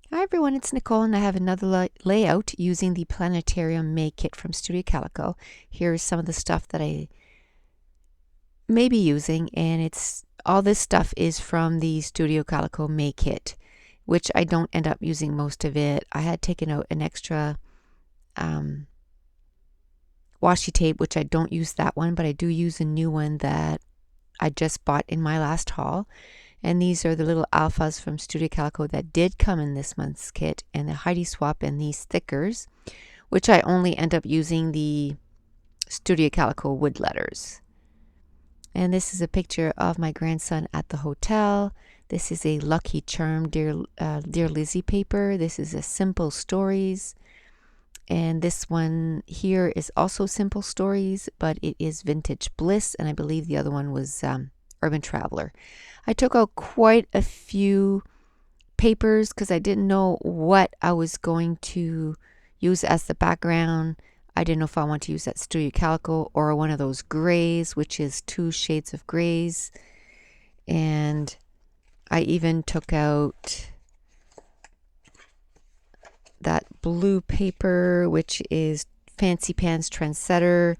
Hi everyone, it's Nicole and I have another layout using the Planetarium May kit from Studio Calico. Here's some of the stuff that I may be using, and it's all this stuff is from the Studio Calico May kit, which I don't end up using most of it. I had taken out an extra washi tape, which I don't use that one, but I do use a new one that I just bought in my last haul. And these are the little alphas from Studio Calico that did come in this month's kit, and the Heidi Swap and these stickers, which I only end up using the Studio Calico wood letters. And this is a picture of my grandson at the hotel. This is a Lucky Charm Dear Lizzie paper. This is a Simple Stories. And this one here is also Simple Stories, but it is Vintage Bliss, and I believe the other one was Urban Traveler. I took out quite a few papers because I didn't know what I was going to use as the background. I didn't know if I want to use that Studio Calico or one of those grays, which is 2 shades of grays. And I even took out that blue paper, which is Fancy Pants Trendsetter.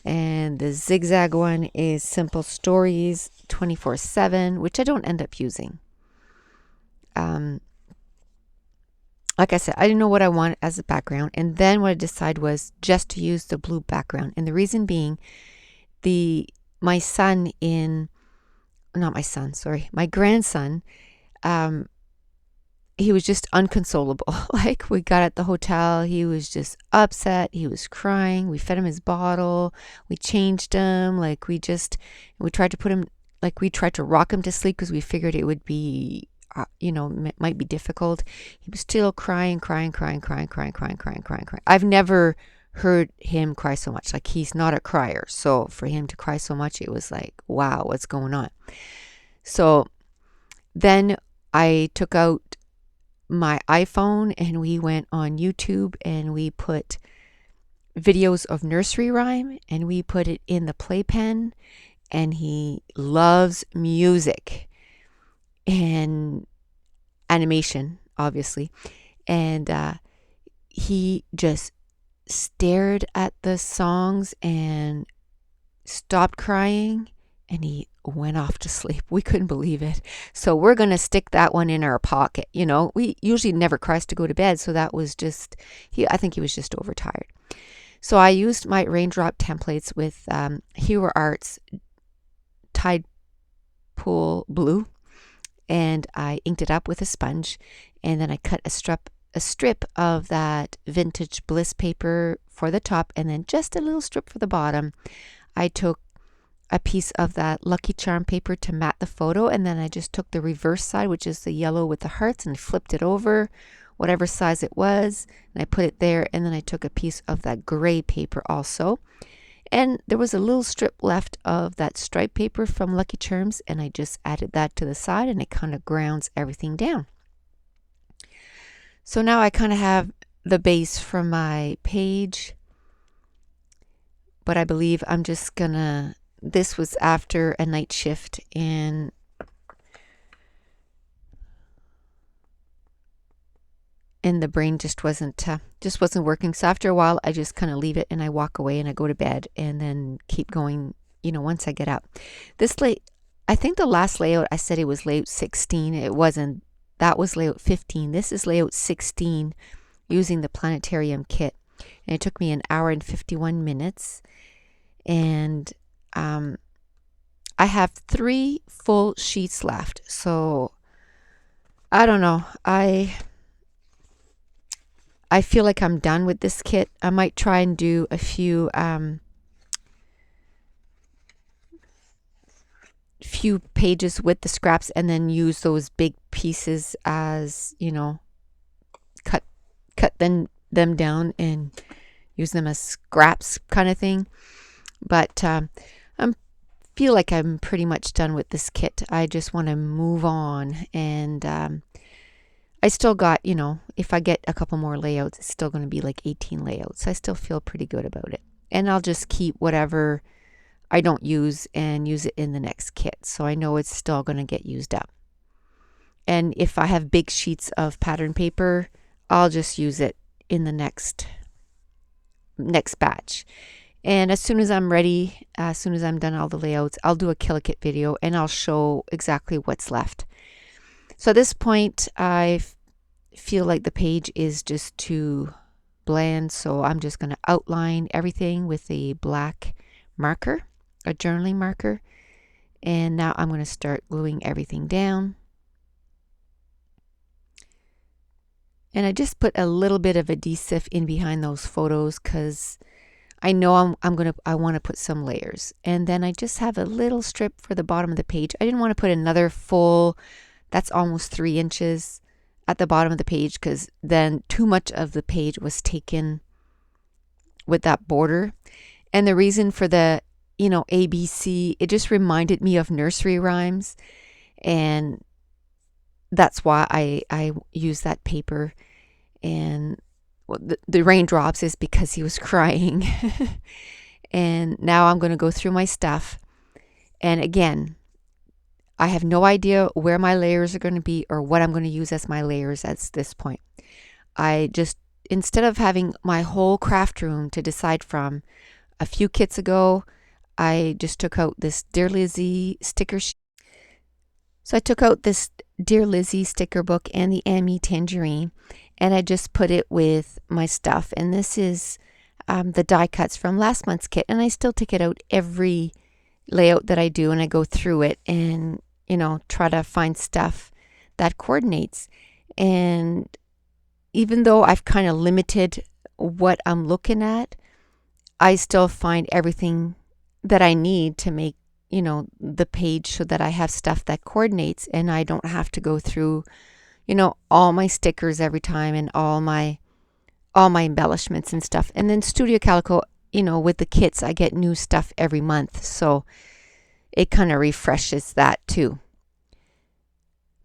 And the zigzag one is Simple Stories 24/7, which I don't end up using. Like I said, I didn't know what I wanted as a background. And then what I decided was just to use the blue background. And the reason being, my grandson, he was just unconsolable. Like, we got at the hotel, he was just upset, he was crying, we fed him his bottle, we changed him, we tried to put him, we tried to rock him to sleep because we figured it would be, might be difficult. He was still crying. I've never heard him cry so much. He's not a crier, so for him to cry so much, it was like, wow, what's going on? So then I took out my iPhone and we went on YouTube and we put videos of nursery rhyme and we put it in the playpen, and he loves music and animation, obviously, and he just stared at the songs and stopped crying, and he went off to sleep. We couldn't believe it. So we're going to stick that one in our pocket. We usually never cries to go to bed, so that was just, I think he was just overtired. So I used my raindrop templates with Hero Arts Tide Pool Blue, and I inked it up with a sponge, and then I cut a strip of that Vintage Bliss paper for the top, and then just a little strip for the bottom. I took a piece of that Lucky Charm paper to mat the photo, and then I just took the reverse side, which is the yellow with the hearts, and flipped it over, whatever size it was, and I put it there. And then I took a piece of that gray paper also, and there was a little strip left of that stripe paper from Lucky Charms, and I just added that to the side, and it kind of grounds everything down. So now I kind of have the base for my page, but I believe I'm just gonna, this was after a night shift, and the brain just wasn't working. So after a while, I just kind of leave it and I walk away and I go to bed and then keep going, once I get up. I think the last layout I said it was layout 16. It wasn't. That was layout 15. This is layout 16 using the Planetarium kit. And it took me 1 hour and 51 minutes. And I have 3 full sheets left. So I don't know. I feel like I'm done with this kit. I might try and do a few pages with the scraps and then use those big pieces as, cut them down and use them as scraps kind of thing. But I feel like I'm pretty much done with this kit. I just want to move on, and I still got, if I get a couple more layouts, it's still going to be like 18 layouts. I still feel pretty good about it. And I'll just keep whatever I don't use and use it in the next kit. So I know it's still going to get used up. And if I have big sheets of pattern paper, I'll just use it in the next batch. And as soon as I'm ready, as soon as I'm done all the layouts, I'll do a Kill Kit video and I'll show exactly what's left. So at this point, I feel like the page is just too bland, so I'm just going to outline everything with a black marker, a journaling marker. And now I'm going to start gluing everything down. And I just put a little bit of adhesive in behind those photos because I know I want to put some layers. And then I just have a little strip for the bottom of the page. I didn't want to put another full, that's almost 3 inches at the bottom of the page, because then too much of the page was taken with that border. And the reason for the, ABC, it just reminded me of nursery rhymes. And that's why I use that paper. And the raindrops is because he was crying. And now I'm going to go through my stuff. And again, I have no idea where my layers are going to be or what I'm going to use as my layers at this point. I just, instead of having my whole craft room to decide from, a few kits ago, I just took out this Dear Lizzie sticker sheet. So I took out this Dear Lizzie sticker book and the Amy Tangerine, and I just put it with my stuff. And this is the die cuts from last month's kit, and I still take it out every layout that I do, and I go through it and try to find stuff that coordinates. And even though I've kind of limited what I'm looking at, I still find everything that I need to make the page so that I have stuff that coordinates, and I don't have to go through all my stickers every time and all my embellishments and stuff. And then Studio Calico, with the kits, I get new stuff every month, so it kind of refreshes that too.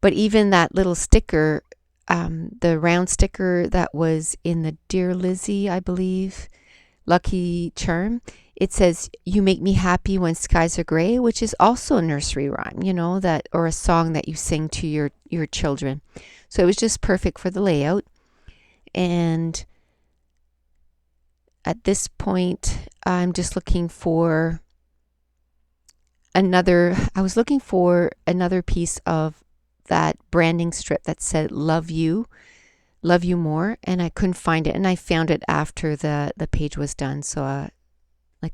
But even that little sticker, the round sticker that was in the Dear Lizzie, I believe, Lucky Charm, it says, "You make me happy when skies are gray," which is also a nursery rhyme, that, or a song that you sing to your children. So it was just perfect for the layout. And at this point, I'm just looking for another piece of that branding strip that said love you more, and I couldn't find it, and I found it after the page was done. So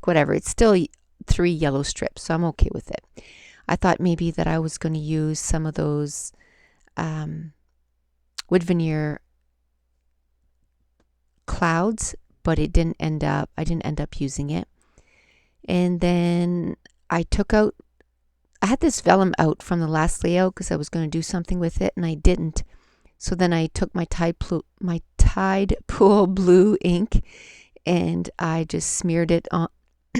whatever, it's still 3 yellow strips, so I'm okay with it. I thought maybe that I was going to use some of those wood veneer clouds, but I didn't end up using it. And then I had this vellum out from the last layout because I was going to do something with it, and I didn't. So then I took my Tide Pool blue ink, and I just smeared it on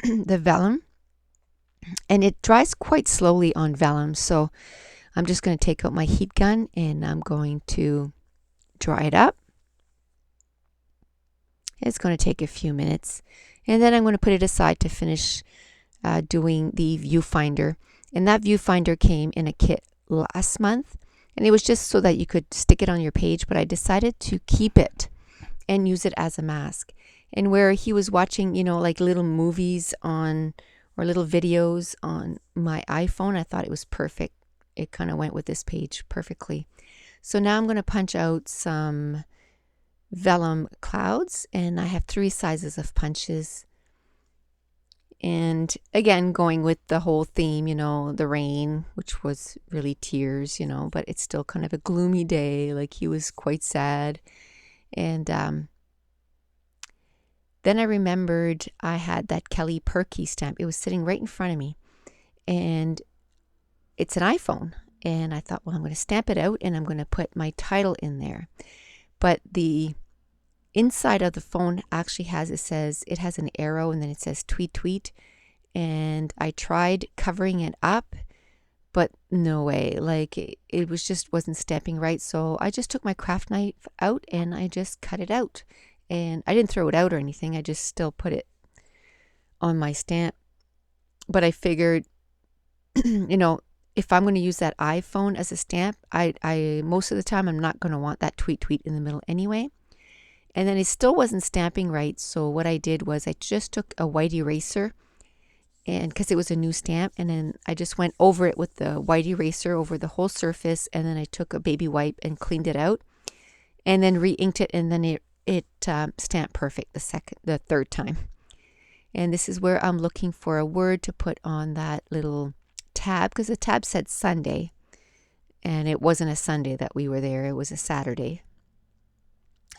the vellum. And it dries quite slowly on vellum, so I'm just going to take out my heat gun and I'm going to dry it up. It's going to take a few minutes, and then I'm going to put it aside to finish doing the viewfinder. And that viewfinder came in a kit last month, and it was just so that you could stick it on your page, but I decided to keep it and use it as a mask. And where he was watching, little movies or little videos on my iPhone, I thought it was perfect. It kind of went with this page perfectly. So now I'm going to punch out some vellum clouds, and I have 3 sizes of punches. And again, going with the whole theme, the rain, which was really tears, but it's still kind of a gloomy day. Like, he was quite sad. And then I remembered I had that Kelly Perky stamp. It was sitting right in front of me, and it's an iPhone. And I thought, well, I'm going to stamp it out and I'm going to put my title in there. But the inside of the phone actually it has an arrow, and then it says tweet tweet. And I tried covering it up, but no way. It wasn't stamping right. So I just took my craft knife out and I just cut it out. And I didn't throw it out or anything. I just still put it on my stamp. But I figured, if I'm going to use that iPhone as a stamp, I most of the time I'm not going to want that tweet tweet in the middle anyway. And then it still wasn't stamping right, so what I did was I just took a white eraser, and because it was a new stamp, and then I just went over it with the white eraser over the whole surface, and then I took a baby wipe and cleaned it out, and then re-inked it, and then it stamped perfect the third time. And this is where I'm looking for a word to put on that little tab, because the tab said Sunday, and it wasn't a Sunday that we were there, it was a Saturday.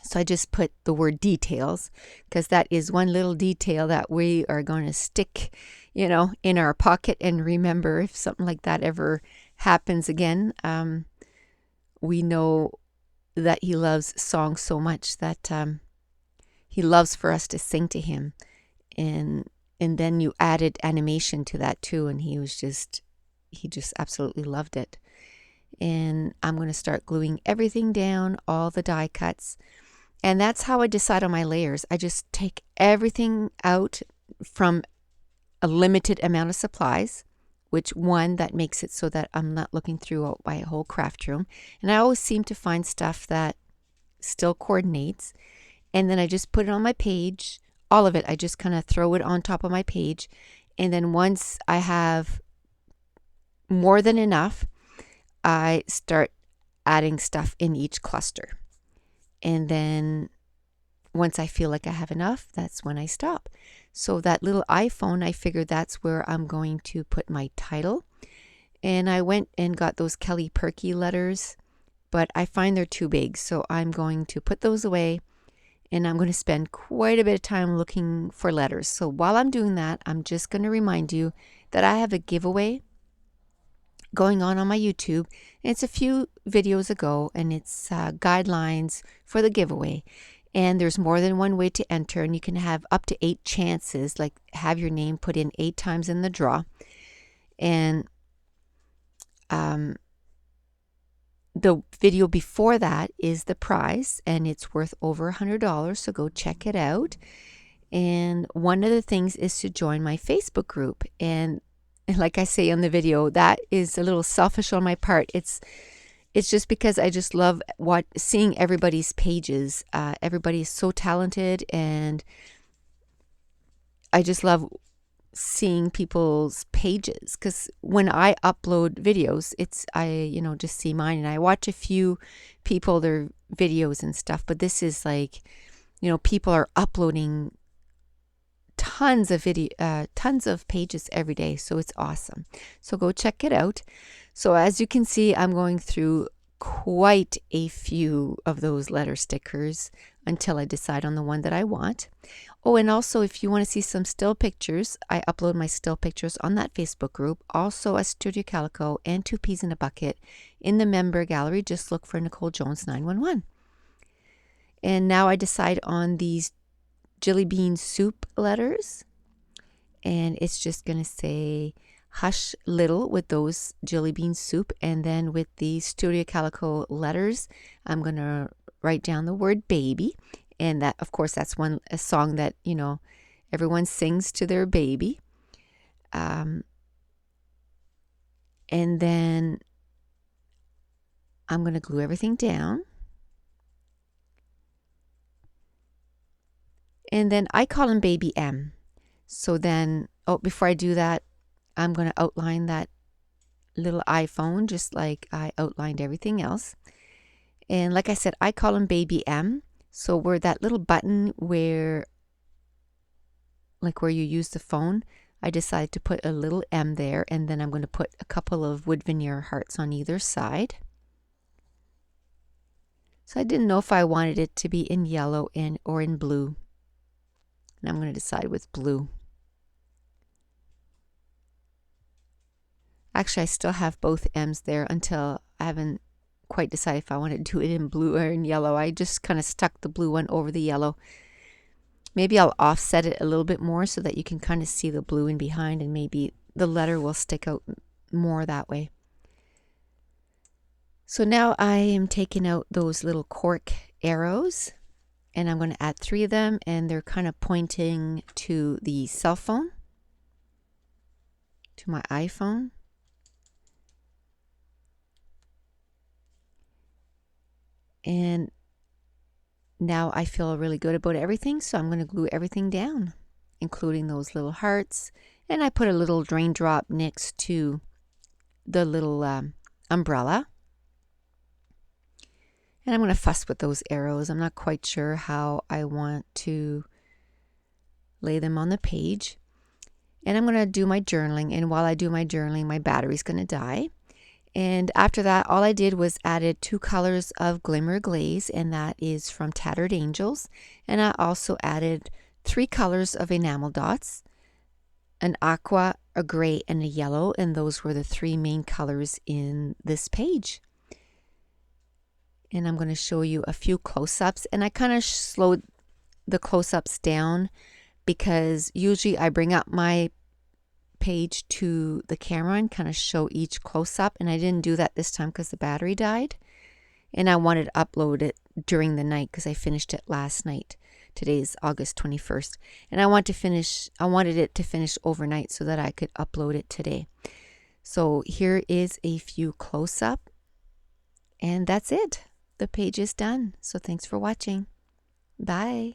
So I just put the word details, because that is one little detail that we are going to stick, in our pocket and remember if something like that ever happens again. We know that he loves songs so much that he loves for us to sing to him. And then you added animation to that too, and he just absolutely loved it. And I'm going to start gluing everything down, all the die cuts. And that's how I decide on my layers. I just take everything out from a limited amount of supplies, that makes it so that I'm not looking through my whole craft room. And I always seem to find stuff that still coordinates. And then I just put it on my page, all of it. I just kind of throw it on top of my page. And then once I have more than enough, I start adding stuff in each cluster. And then once I feel like I have enough, that's when I stop. So that little iPhone, I figured that's where I'm going to put my title. And I went and got those Kelly Perky letters, but I find they're too big. So I'm going to put those away, and I'm going to spend quite a bit of time looking for letters. So while I'm doing that, I'm just going to remind you that I have a giveaway going on my YouTube. It's a few videos ago, and it's guidelines for the giveaway. And there's more than one way to enter, and you can have up to 8 chances, like have your name put in 8 times in the draw. And the video before that is the prize, and it's worth over $100, so go check it out. And one of the things is to join my Facebook group. And like I say in the video, that is a little selfish on my part. It's just because I just love seeing everybody's pages. Everybody is so talented, and I just love seeing people's pages, because when I upload videos, I just see mine, and I watch a few people, their videos and stuff, but this is like, people are uploading tons of pages every day, so it's awesome. So go check it out. So as you can see, I'm going through quite a few of those letter stickers until I decide on the one that I want. Oh, and also if you want to see some still pictures, I upload my still pictures on that Facebook group, also a Studio Calico and 2 Peas in a Bucket in the member gallery. Just look for Nicole Jones 911. And now I decide on these jelly bean soup letters, and it's just going to say Hush Little with those jelly bean soup. And then with the Studio Calico letters, I'm going to write down the word baby. And that, of course, that's a song that, everyone sings to their baby. And then I'm going to glue everything down. And then I call him Baby M. So then, before I do that, I'm going to outline that little iPhone just like I outlined everything else. And like I said, I call him Baby M. So where that little button where you use the phone, I decided to put a little M there, and then I'm going to put a couple of wood veneer hearts on either side. So I didn't know if I wanted it to be in yellow or in blue. And I'm going to decide with blue. Actually, I still have both M's there until I haven't quite decided if I want to do it in blue or in yellow. I just kind of stuck the blue one over the yellow. Maybe I'll offset it a little bit more so that you can kind of see the blue in behind, and maybe the letter will stick out more that way. So now I am taking out those little cork arrows, and I'm going to add 3 of them, and they're kind of pointing to the cell phone, to my iPhone. And now I feel really good about everything, so I'm going to glue everything down, including those little hearts. And I put a little raindrop next to the little umbrella. And I'm going to fuss with those arrows. I'm not quite sure how I want to lay them on the page. And I'm going to do my journaling. And while I do my journaling, my battery's going to die. And after that, all I did was added 2 colors of Glimmer Glaze, and that is from Tattered Angels. And I also added 3 colors of enamel dots, an aqua, a gray, and a yellow. And those were the 3 main colors in this page. And I'm going to show you a few close-ups. And I kind of slowed the close-ups down because usually I bring up my page to the camera and kind of show each close-up. And I didn't do that this time because the battery died. And I wanted to upload it during the night because I finished it last night. Today's August 21st. And I wanted it to finish overnight so that I could upload it today. So here is a few close-up. And that's it. The page is done. So thanks for watching. Bye.